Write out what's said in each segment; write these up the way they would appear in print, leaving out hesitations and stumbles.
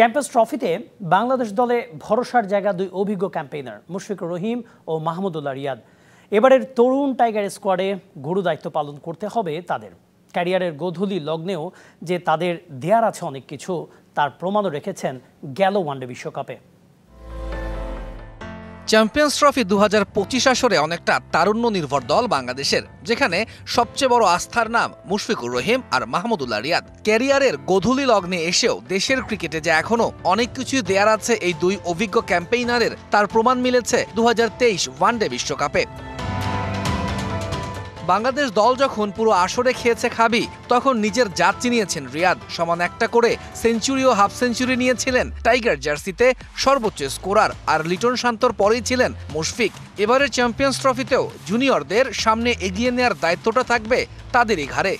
Champions ট্রফিতে বাংলাদেশ দলে ভরসার জায়গা দুই অভিজ্ঞ ক্যাম্পেইনার মুশফিকুর রহিম ও মাহমুদুল্লাহ রিয়াদ। এবারের তরুণ টাইগার স্কোয়াডে গুরু দায়িত্ব পালন করতে হবে তাদের। ক্যারিয়ারের গোধূলি লগ্নেও যে তাদের দেয়ার আছে অনেক কিছু, তার প্রমাণও রেখেছেন গেল ওয়ানডে বিশ্বকাপে। চ্যাম্পিয়ন্স ট্রফি 2025 আসরে অনেকটা তারুণ্য নির্ভর দল বাংলাদেশের, যেখানে সবচেয়ে বড় আস্থার নাম মুশফিকুর রহিম আর মাহমুদুল্লাহ রিয়াদ। ক্যারিয়ারের গোধূলি লগ্নে এসেও দেশের ক্রিকেটে যে এখনো অনেক কিছুই দেয়ার আছে এই দুই অভিজ্ঞ ক্যাম্পেইনারের, তার প্রমাণ মিলেছে 2023 ওয়ানডে বিশ্বকাপে। বাংলাদেশ দল যখন পুরো আসরে খেয়েছে খাবি, তখন নিজের জাত চিনিয়েছেন রিয়াদ। সমান একটা করে সেঞ্চুরি ও হাফ সেঞ্চুরি নিয়েছিলেন টাইগার জার্সিতে সর্বোচ্চ স্কোরার, আর লিটন শান্তর পরেই ছিলেন মুশফিক। এবারের চ্যাম্পিয়ন্স ট্রফিতেও জুনিয়রদের সামনে এগিয়ে নেওয়ার দায়িত্বটা থাকবে তাদেরই ঘাড়ে।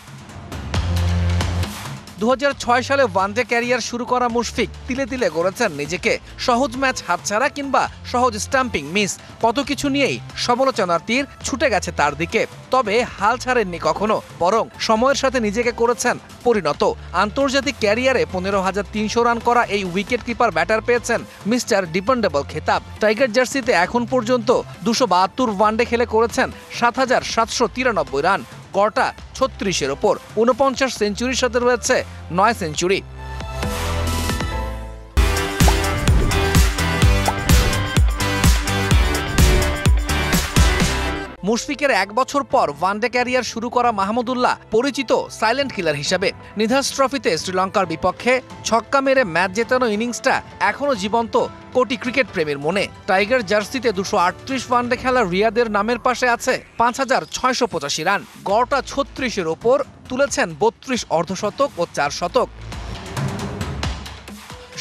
2006 সালে ওয়ানডে ক্যারিয়ার শুরু করা মুশফিক তিলে তিলে গড়েছেন নিজেকে। সহজ ম্যাচ হাতছাড়া কিংবা সহজ স্টাম্পিং মিস, কত কিছু নিয়েই সমালোচনার তীর ছুটে গেছে তার দিকে। তবে হাল ছাড়েননি কখনো, বরং সময়ের সাথে নিজেকে করেছেন পরিণত। আন্তর্জাতিক ক্যারিয়ারে 15,300 রান করা এই উইকেট কিপার ব্যাটার পেয়েছেন মিস্টার ডিপেন্ডেবল খেতাব। টাইগার জার্সিতে এখন পর্যন্ত 272 ওয়ানডে খেলে করেছেন 7,793 রান, গড়টা 36-এর ওপর। 49 সেঞ্চুরির সাথে রয়েছে 9 সেঞ্চুরি। মুশফিকের 1 বছর পর ওয়ানডে ক্যারিয়ার শুরু করা মাহমুদুল্লাহ পরিচিত সাইলেন্ট কিলার হিসেবে। নিধাস ট্রফিতে শ্রীলঙ্কার বিপক্ষে ছক্কা মেরে ম্যাচ জেতানো ইনিংসটা এখনো জীবন্ত কোটি ক্রিকেট প্রেমীর মনে। টাইগার জার্সিতে 238 ওয়ানডে খেলা রিয়াদের নামের পাশে আছে 5,685 রান, গড়টা 36-এর ওপর। তুলেছেন 32 অর্ধশতক ও 4 শতক।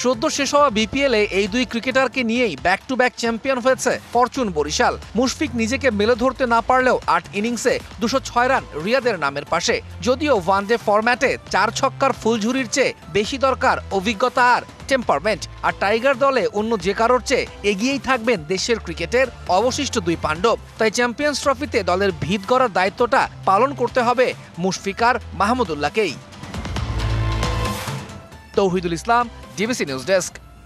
সদ্য শেষ হওয়া বিপিএলে এই দুই ক্রিকেটারকে নিয়েই ব্যাক টু ব্যাক চ্যাম্পিয়ন হয়েছে ফরচুন বরিশাল। মুশফিক নিজেকে মেলে ধরতে না পারলেও 8 ইনিংসে 206 রান রিয়াদের নামের পাশে। যদিও ওয়ানডে ফরম্যাটে 4 ছক্কার ফুলঝুরির চেয়ে বেশি দরকার অভিজ্ঞতা আর টেম্পারমেন্ট। আর টাইগার দলে অন্য যে কারোর চেয়ে এগিয়েই থাকবেন দেশের ক্রিকেটের অবশিষ্ট দুই পাণ্ডব। তাই চ্যাম্পিয়ন্স ট্রফিতে দলের ভিত গড়ার দায়িত্বটা পালন করতে হবে মুশফিক আর মাহমুদুল্লাহকেই। তৌহিদুল ইসলাম, ডিবিসি নিউজ ডেস্ক।